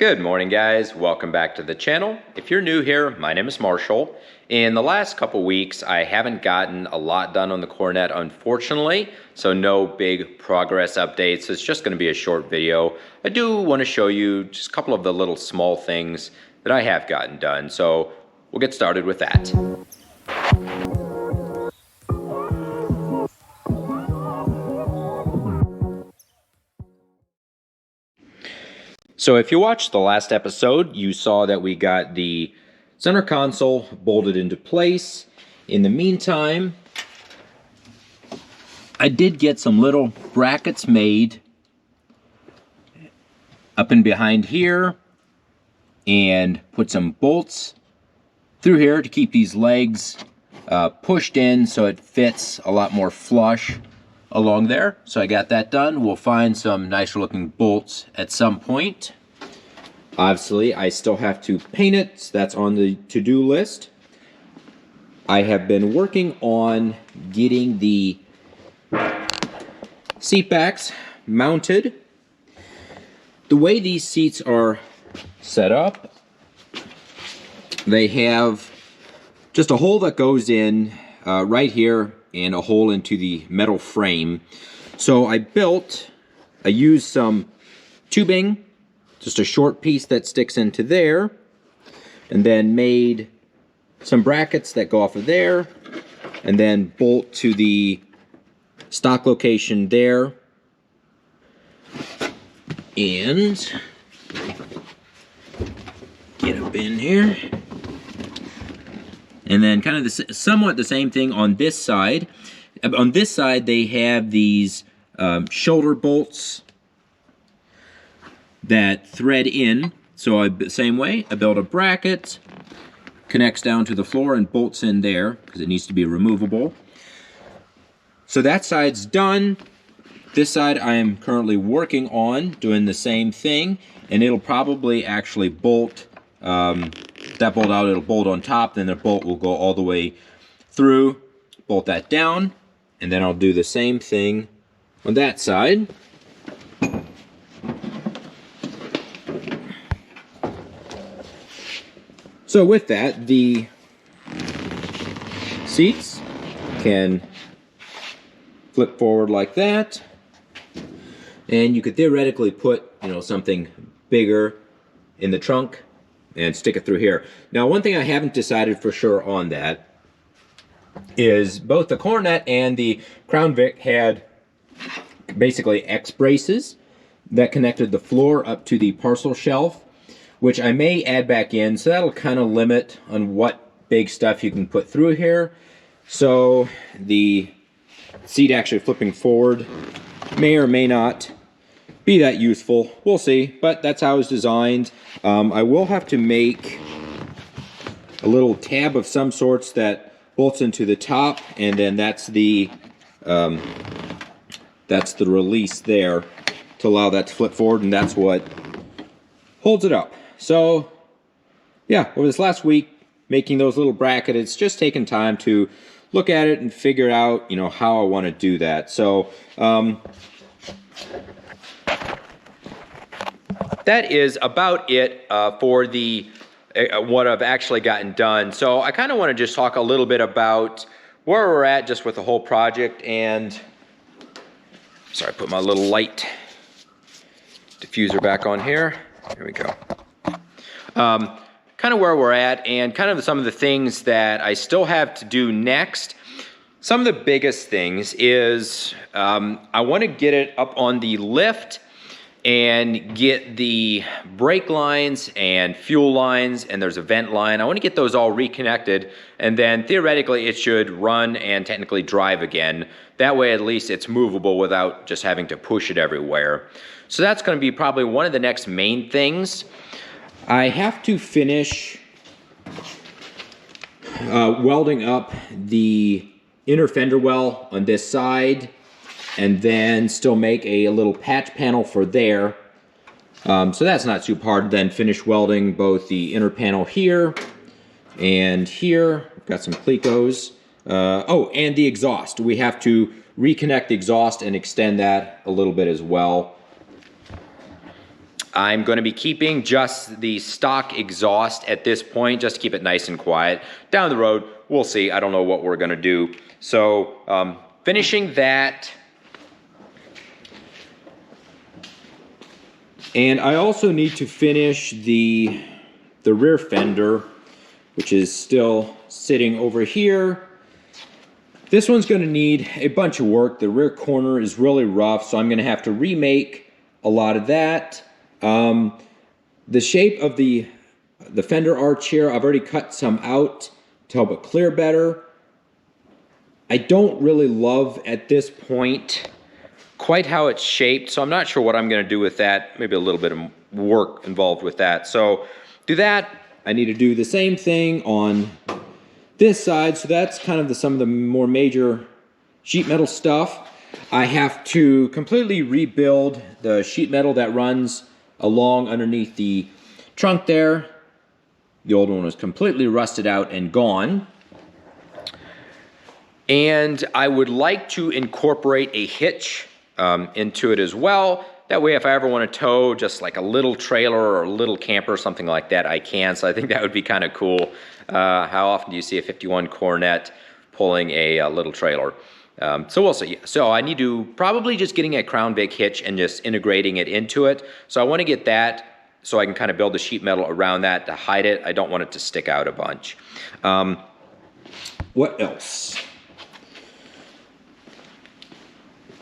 Good morning, guys. Welcome back to the channel. If you're new here, my name is Marshall. In the last couple weeks, I haven't gotten a lot done on the Coronet, unfortunately, so no big progress updates. It's just going to be a short video. I do want to show you just a couple of the little small things that I have gotten done, so we'll get started with that. So if you watched the last episode, you saw that we got the center console bolted into place. In the meantime, I did get some little brackets made up and behind here and put some bolts through here to keep these legs pushed in so it fits a lot more flush along there. So I got that done. We'll find some nicer looking bolts at some point. Obviously, I still have to paint it, so that's on the to-do list. I have been working on getting the seat backs mounted. The way these seats are set up, they have just a hole that goes in right here and a hole into the metal frame. So I used some tubing, just a short piece that sticks into there, and then made some brackets that go off of there, and then bolt to the stock location there. And get up in here. And then kind of somewhat the same thing on this side. On this side, they have these shoulder bolts that thread in. So same way, I build a bracket, connects down to the floor and bolts in there because it needs to be removable. So that side's done. This side I am currently working on doing the same thing, and it'll probably actually bolt that bolt out. It'll bolt on top, then the bolt will go all the way through, bolt that down, and then I'll do the same thing on that side. So with that, the seats can flip forward like that, and you could theoretically put, something bigger in the trunk and stick it through here. Now, one thing I haven't decided for sure on that is both the Coronet and the Crown Vic had basically X braces that connected the floor up to the parcel shelf, which I may add back in, so that'll kind of limit on what big stuff you can put through here. So the seat actually flipping forward may or may not be that useful. We'll see, but that's how it's designed. I will have to make a little tab of some sorts that bolts into the top, and then that's the release there to allow that to flip forward, and that's what holds it up. So yeah, over this last week making those little brackets, it's just taken time to look at it and figure out how I want to do that. So that is about it for the what I've actually gotten done. So I kind of want to just talk a little bit about where we're at just with the whole project. And sorry, I put my little light diffuser back on here. Here we go. Kind of where we're at and kind of some of the things that I still have to do next. Some of the biggest things is I want to get it up on the lift and get the brake lines and fuel lines, and there's a vent line. I want to get those all reconnected, and then theoretically it should run and technically drive again. That way at least it's movable without just having to push it everywhere. So that's going to be probably one of the next main things. I have to finish welding up the inner fender well on this side, and then still make a little patch panel for there. So that's not too hard. Then finish welding both the inner panel here and here. Got some plecos. Oh, and the exhaust. We have to reconnect the exhaust and extend that a little bit as well. I'm going to be keeping just the stock exhaust at this point, just to keep it nice and quiet. Down the road, we'll see. I don't know what we're going to do. So finishing that. And I also need to finish the rear fender, which is still sitting over here. This one's going to need a bunch of work. The rear corner is really rough, so I'm going to have to remake a lot of that. The shape of the fender arch here, I've already cut some out to help it clear better. I don't really love at this point quite how it's shaped, so I'm not sure what I'm going to do with that. Maybe a little bit of work involved with that. So do that. I need to do the same thing on this side, so that's kind of some of the more major sheet metal stuff. I have to completely rebuild the sheet metal that runs along underneath the trunk there. The old one was completely rusted out and gone. And I would like to incorporate a hitch into it as well. That way if I ever want to tow just like a little trailer or a little camper or something like that, I can. So I think that would be kind of cool. How often do you see a 51 Coronet pulling a little trailer? So we'll see. So I need to probably just getting a Crown Vic hitch and just integrating it into it. So I want to get that so I can kind of build the sheet metal around that to hide it. I don't want it to stick out a bunch. What else?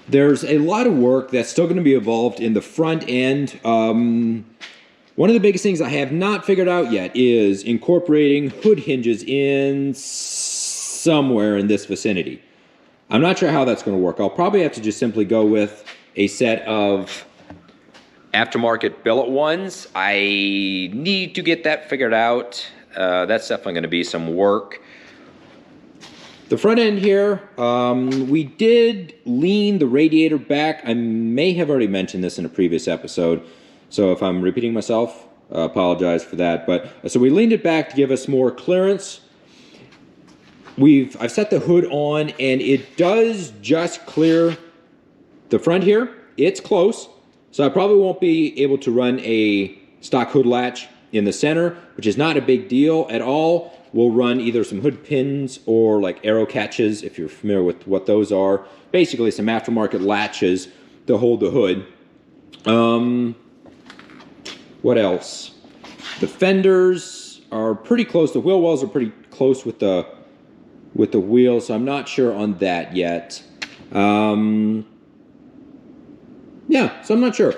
There's a lot of work that's still going to be involved in the front end. One of the biggest things I have not figured out yet is incorporating hood hinges in somewhere in this vicinity. I'm not sure how that's going to work. I'll probably have to just simply go with a set of aftermarket billet ones. I need to get that figured out. That's definitely going to be some work. The front end here, we did lean the radiator back. I may have already mentioned this in a previous episode, so if I'm repeating myself, I apologize for that. But so we leaned it back to give us more clearance. I've set the hood on, and it does just clear the front here. It's close, so I probably won't be able to run a stock hood latch in the center, which is not a big deal at all. We'll run either some hood pins or like arrow catches, if you're familiar with what those are. Basically some aftermarket latches to hold the hood. What else? The fenders are pretty close. The wheel wells are pretty close with the wheels, so I'm not sure on that yet. Yeah, so I'm not sure.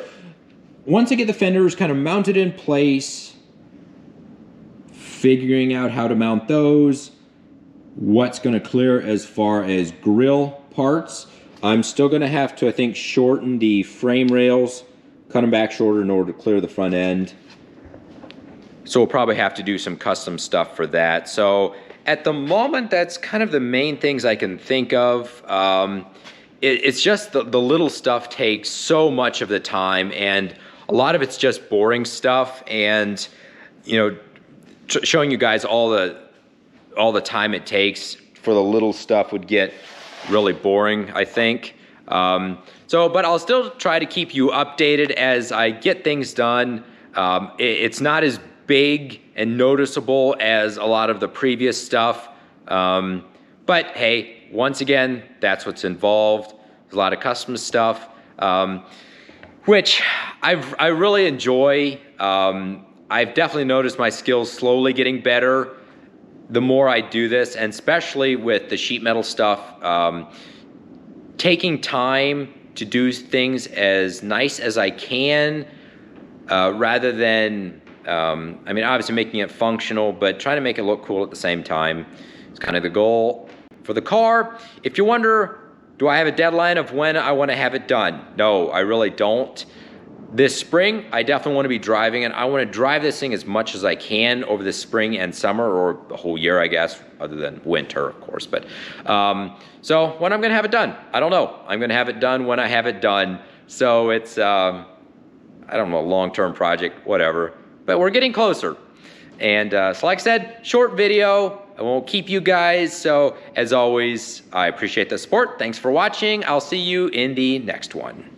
Once I get the fenders kind of mounted in place, figuring out how to mount those, what's going to clear as far as grill parts. I'm still going to have to, I think, shorten the frame rails, cut them back shorter in order to clear the front end. So we'll probably have to do some custom stuff for that. So at the moment, that's kind of the main things I can think of. It's just the little stuff takes so much of the time, and a lot of it's just boring stuff, and you know, showing you guys all the time it takes for the little stuff would get really boring, I think. But I'll still try to keep you updated as I get things done. It's not as big and noticeable as a lot of the previous stuff. But hey, once again, that's what's involved. There's a lot of custom stuff, which I really enjoy. I've definitely noticed my skills slowly getting better the more I do this, and especially with the sheet metal stuff, taking time to do things as nice as I can, rather than, I mean, obviously making it functional, but trying to make it look cool at the same time. It's kind of the goal for the car. If you wonder, do I have a deadline of when I want to have it done? No, I really don't. This spring, I definitely want to be driving it. I want to drive this thing as much as I can over the spring and summer, or the whole year, I guess, other than winter, of course. But so when I'm going to have it done, I don't know. I'm going to have it done when I have it done. So it's, I don't know, long-term project, whatever. But we're getting closer. And so like I said, short video. I won't keep you guys. So as always, I appreciate the support. Thanks for watching. I'll see you in the next one.